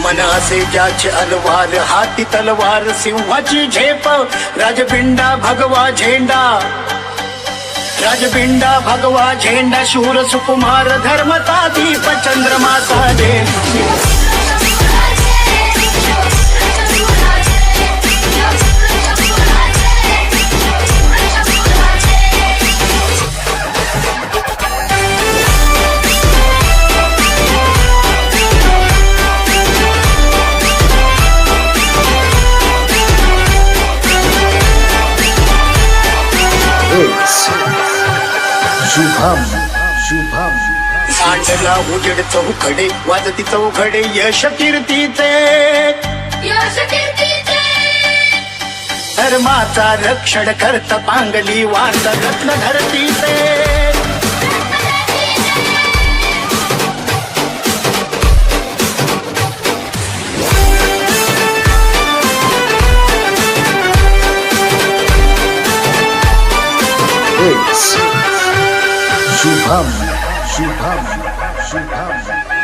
मन असे ज्याचे अलवार, हाती तलवार सिंहाची झेप, राजबिंडा भगवा झेंडा, राजबिंडा भगवा झेंडा, शूर सुकुमार धर्मता दीप, चंद्रमा साजे शुभम शुभम सांडला उजेड चौकडे, वाजती चौघडे यश कीर्तीचे, धर्माचा रक्षण करत पांगली वाट रत्न धरतीचे, शुभम शुभम शुभम